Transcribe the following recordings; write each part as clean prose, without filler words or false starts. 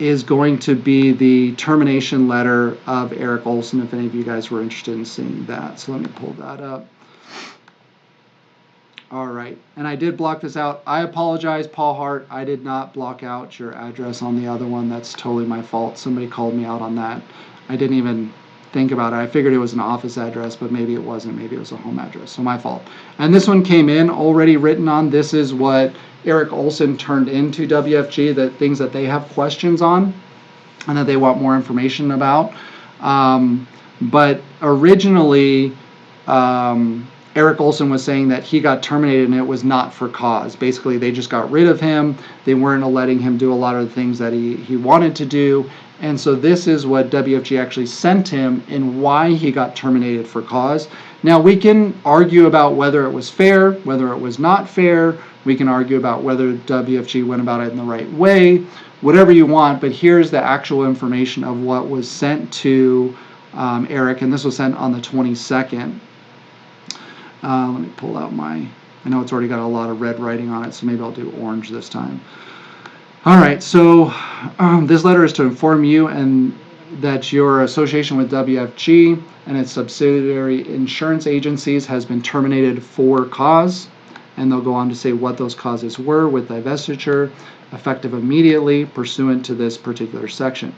is going to be the termination letter of Eric Olson, if any of you guys were interested in seeing that. So let me pull that up. All right, and I did block this out. I apologize, Paul Hart. I did not block out your address on the other one. That's totally my fault. Somebody called me out on that. I didn't even think about it. I figured it was an office address, but maybe it wasn't. Maybe it was a home address, so my fault. And this one came in already written on. This is what Eric Olson turned into WFG, the things that they have questions on and that they want more information about. But originally, Eric Olson was saying that he got terminated and it was not for cause. Basically, they just got rid of him. They weren't letting him do a lot of the things that he wanted to do. And so this is what WFG actually sent him and why he got terminated for cause. Now, we can argue about whether it was fair, whether it was not fair. We can argue about whether WFG went about it in the right way, whatever you want. But here's the actual information of what was sent to Eric, and this was sent on the 22nd. Let me pull out I know it's already got a lot of red writing on it, so maybe I'll do orange this time. All right, so this letter is to inform you and that your association with WFG and its subsidiary insurance agencies has been terminated for cause, and they'll go on to say what those causes were with divestiture, effective immediately, pursuant to this particular section.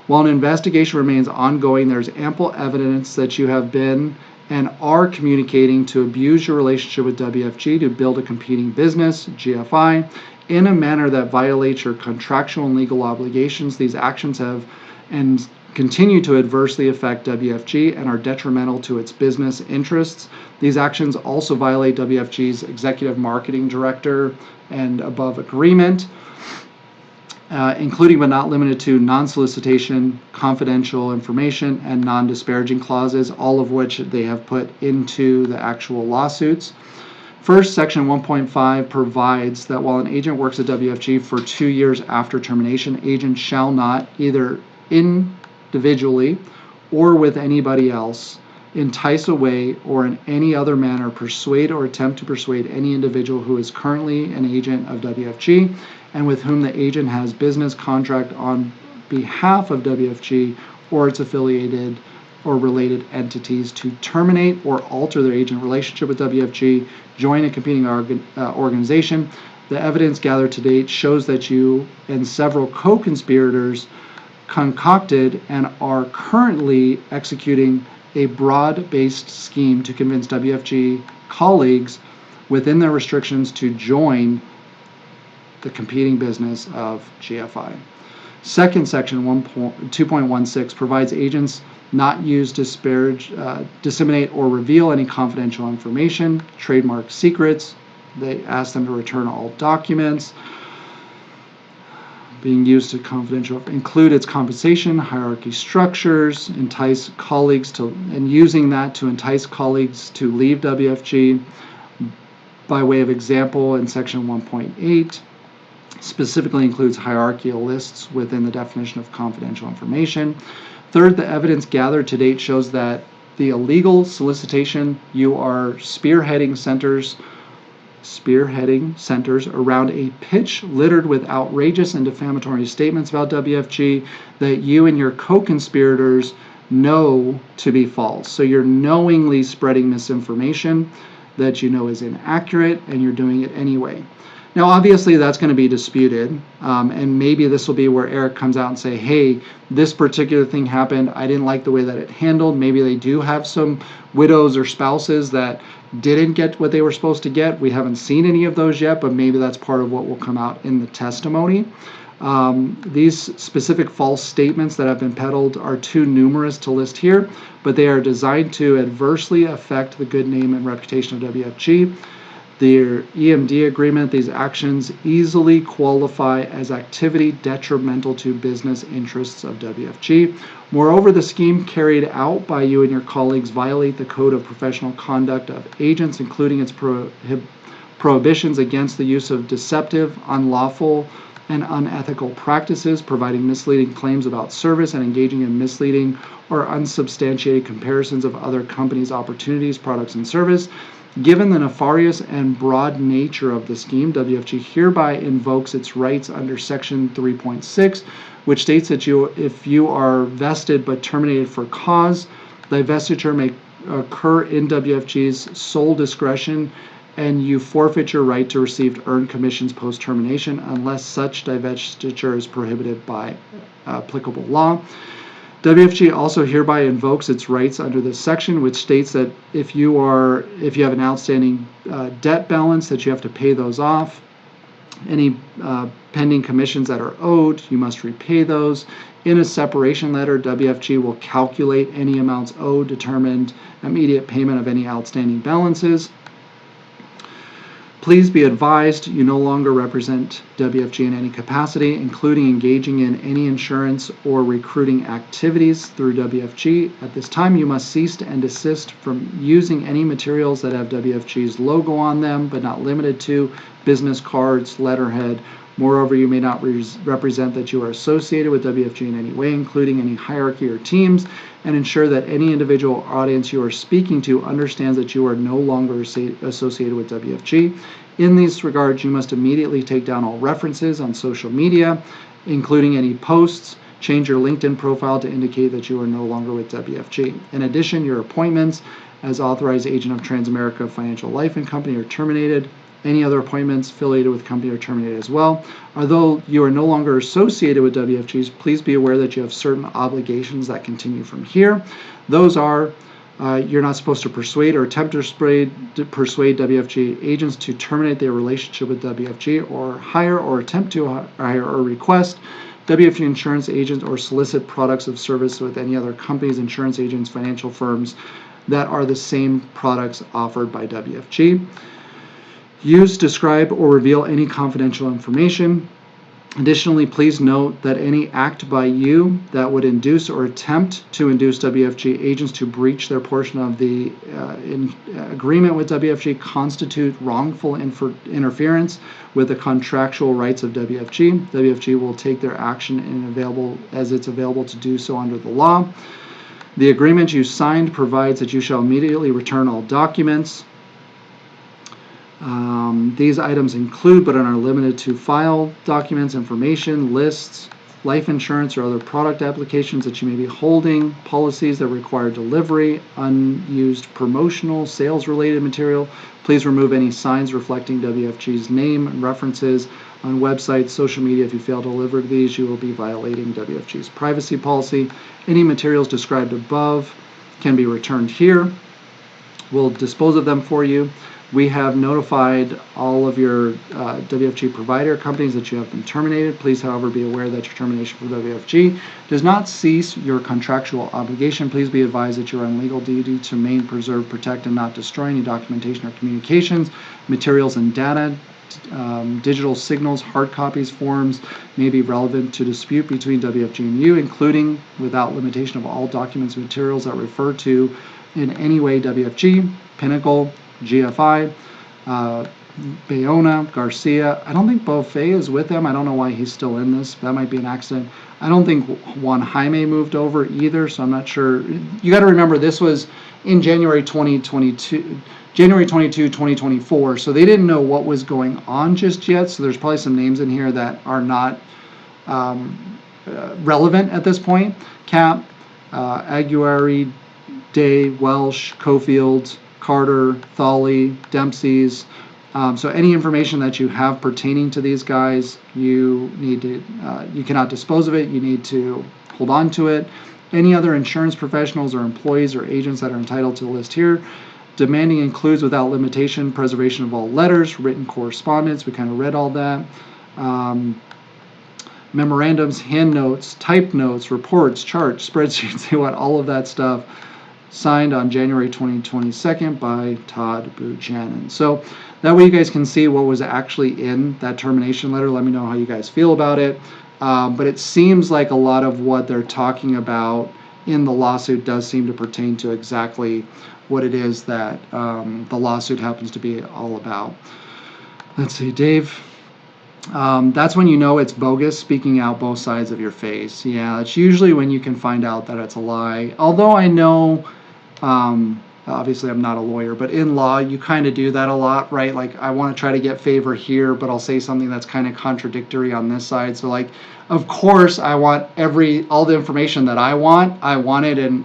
While an investigation remains ongoing, there's ample evidence that you have been and are communicating to abuse your relationship with WFG to build a competing business, GFI, in a manner that violates your contractual and legal obligations. These actions have and continue to adversely affect WFG and are detrimental to its business interests. These actions also violate WFG's executive marketing director and above agreement, including but not limited to non-solicitation, confidential information, and non-disparaging clauses, all of which they have put into the actual lawsuits. First, Section 1.5 provides that while an agent works at WFG for 2 years after termination, agents shall not, either individually or with anybody else, entice away or in any other manner persuade or attempt to persuade any individual who is currently an agent of WFG and with whom the agent has business contract on behalf of WFG or its affiliated or related entities to terminate or alter their agent relationship with WFG, join a competing organization. The evidence gathered to date shows that you and several co-conspirators concocted and are currently executing a broad-based scheme to convince WFG colleagues within their restrictions to join the competing business of GFI. Second, Section 2.16 provides agents not use, disparage, disseminate, or reveal any confidential information, trademark secrets. They ask them to return all documents being used to confidential, include its compensation, hierarchy structures, entice colleagues to, and using that to entice colleagues to leave WFG. By way of example, in Section 1.8, specifically includes hierarchical lists within the definition of confidential information. Third, the evidence gathered to date shows that the illegal solicitation you are spearheading centers around a pitch littered with outrageous and defamatory statements about WFG that you and your co-conspirators know to be false. So you're knowingly spreading misinformation that you know is inaccurate, and you're doing it anyway. Now, obviously, that's going to be disputed, and maybe this will be where Eric comes out and say, hey, this particular thing happened. I didn't like the way that it handled. Maybe they do have some widows or spouses that didn't get what they were supposed to get. We haven't seen any of those yet, but maybe that's part of what will come out in the testimony. These specific false statements that have been peddled are too numerous to list here, but they are designed to adversely affect the good name and reputation of WFG. Their EMD agreement, these actions easily qualify as activity detrimental to business interests of WFG. Moreover, the scheme carried out by you and your colleagues violate the Code of Professional Conduct of Agents, including its prohibitions against the use of deceptive, unlawful, and unethical practices, providing misleading claims about service, and engaging in misleading or unsubstantiated comparisons of other companies' opportunities, products, and service. Given the nefarious and broad nature of the scheme, WFG hereby invokes its rights under Section 3.6, which states that if you are vested but terminated for cause, divestiture may occur in WFG's sole discretion, and you forfeit your right to receive earned commissions post-termination unless such divestiture is prohibited by applicable law. WFG also hereby invokes its rights under this section, which states that if you have an outstanding debt balance, that you have to pay those off. Any pending commissions that are owed, you must repay those. In a separation letter, WFG will calculate any amounts owed, determine immediate payment of any outstanding balances. Please be advised you no longer represent WFG in any capacity, including engaging in any insurance or recruiting activities through WFG. At this time, you must cease and desist from using any materials that have WFG's logo on them, but not limited to business cards, letterhead. Moreover, you may not represent that you are associated with WFG in any way, including any hierarchy or teams, and ensure that any individual audience you are speaking to understands that you are no longer associated with WFG. In these regards, you must immediately take down all references on social media, including any posts. Change your LinkedIn profile to indicate that you are no longer with WFG. In addition, your appointments as authorized agent of Transamerica Financial Life and Company are terminated. Any other appointments affiliated with company are terminated as well. Although you are no longer associated with WFGs, please be aware that you have certain obligations that continue from here. Those are you're not supposed to persuade or attempt to persuade WFG agents to terminate their relationship with WFG, or hire or attempt to hire or request WFG insurance agents, or solicit products of service with any other companies, insurance agents, financial firms that are the same products offered by WFG. Use, describe, or reveal any confidential information. Additionally, please note that any act by you that would induce or attempt to induce WFG agents to breach their portion of the agreement with WFG constitute wrongful interference with the contractual rights of WFG. WFG will take their action as it's available to do so under the law. The agreement you signed provides that you shall immediately return all documents. These items include, but are not limited to, file documents, information, lists, life insurance or other product applications that you may be holding, policies that require delivery, unused promotional, sales-related material. Please remove any signs reflecting WFG's name and references on websites, social media. If you fail to deliver these, you will be violating WFG's privacy policy. Any materials described above can be returned here. We'll dispose of them for you. We have notified all of your WFG provider companies that you have been terminated. Please, however, be aware that your termination from WFG does not cease your contractual obligation. Please be advised that you are on legal duty to maintain, preserve, protect, and not destroy any documentation or communications, materials, and data. Digital signals, hard copies, forms may be relevant to dispute between WFG and you, including, without limitation, of all documents and materials that refer to in any way WFG, Pinnacle, GFI, Bayona, Garcia. I don't think Beaufait is with them. I don't know why he's still in this. That might be an accident. I don't think Juan Jaime moved over either, so I'm not sure. You got to remember, this was in January 22, 2024, so they didn't know what was going on just yet, so there's probably some names in here that are not relevant at this point. Cap, Aguirre, Day, Welsh, Cofield, Carter, Thawley, Dempsey's. So any information that you have pertaining to these guys, you need to, you cannot dispose of it. You need to hold on to it. Any other insurance professionals or employees or agents that are entitled to the list here. Demanding includes, without limitation, preservation of all letters, written correspondence. We kind of read all that. Memorandums, hand notes, typed notes, reports, charts, spreadsheets. They want all of that stuff signed on January 2022 by Todd Buchanan. So that way you guys can see what was actually in that termination letter. Let me know how you guys feel about it. But it seems like a lot of what they're talking about in the lawsuit does seem to pertain to exactly what it is that the lawsuit happens to be all about. Let's see, Dave. That's when you know it's bogus, speaking out both sides of your face. Yeah, it's usually when you can find out that it's a lie. Although I know Obviously, I'm not a lawyer, but in law, you kind of do that a lot, right? Like, I want to try to get favor here, but I'll say something that's kind of contradictory on this side. So, like, of course, I want all the information that I want it, and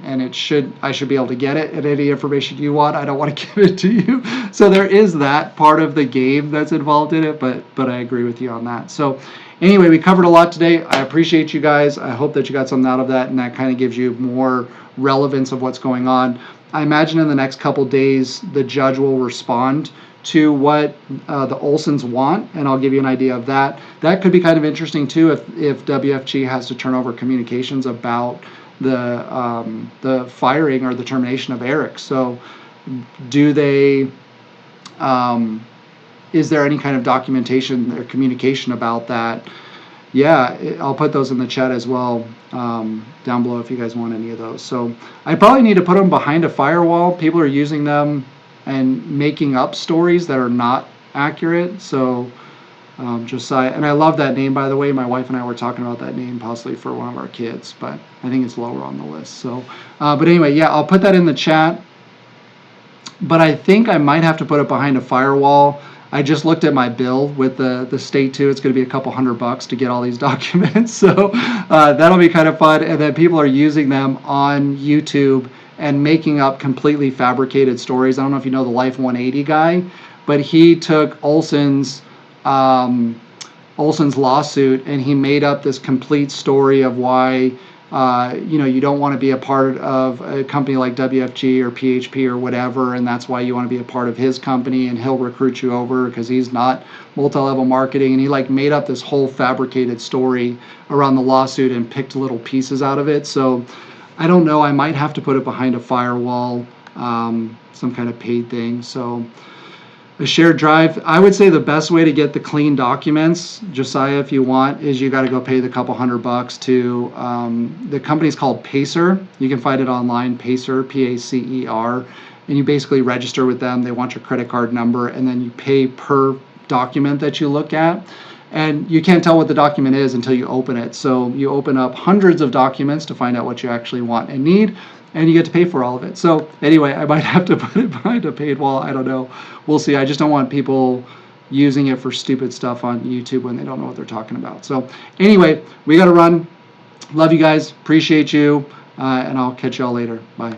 I should be able to get it. And any information you want, I don't want to give it to you. So there is that part of the game that's involved in it, but I agree with you on that. So anyway, we covered a lot today. I appreciate you guys. I hope that you got something out of that, and that kind of gives you more relevance of what's going on. I imagine in the next couple days, the judge will respond to what the Olsons want, and I'll give you an idea of that. That could be kind of interesting too if WFG has to turn over communications about the firing or the termination of Eric. So do they, is there any kind of documentation or communication about that? Yeah, I'll put those in the chat as well down below if you guys want any of those. So I probably need to put them behind a firewall. People are using them and making up stories that are not accurate. So Josiah, and I love that name, by the way. My wife and I were talking about that name possibly for one of our kids, but I think it's lower on the list. So, but anyway, yeah, I'll put that in the chat. But I think I might have to put it behind a firewall. I just looked at my bill with the state too. It's going to be a couple $100 to get all these documents. So that'll be kind of fun. And then people are using them on YouTube and making up completely fabricated stories. I don't know if you know the Life 180 guy, but he took Olson's lawsuit and he made up this complete story of why you don't want to be a part of a company like WFG or PHP or whatever, and that's why you want to be a part of his company, and he'll recruit you over because he's not multi-level marketing. And he like made up this whole fabricated story around the lawsuit and picked little pieces out of it. So I don't know, I might have to put it behind a firewall, some kind of paid thing. So a shared drive, I would say the best way to get the clean documents, Josiah, if you want, is you got to go pay the couple $100 to the company's called Pacer. You can find it online, Pacer, Pacer, and you basically register with them. They want your credit card number, and then you pay per document that you look at. And you can't tell what the document is until you open it. So you open up hundreds of documents to find out what you actually want and need, and you get to pay for all of it. So anyway, I might have to put it behind a paid wall. I don't know. We'll see. I just don't want people using it for stupid stuff on YouTube when they don't know what they're talking about. So anyway, we got to run. Love you guys. Appreciate you. And I'll catch y'all later. Bye.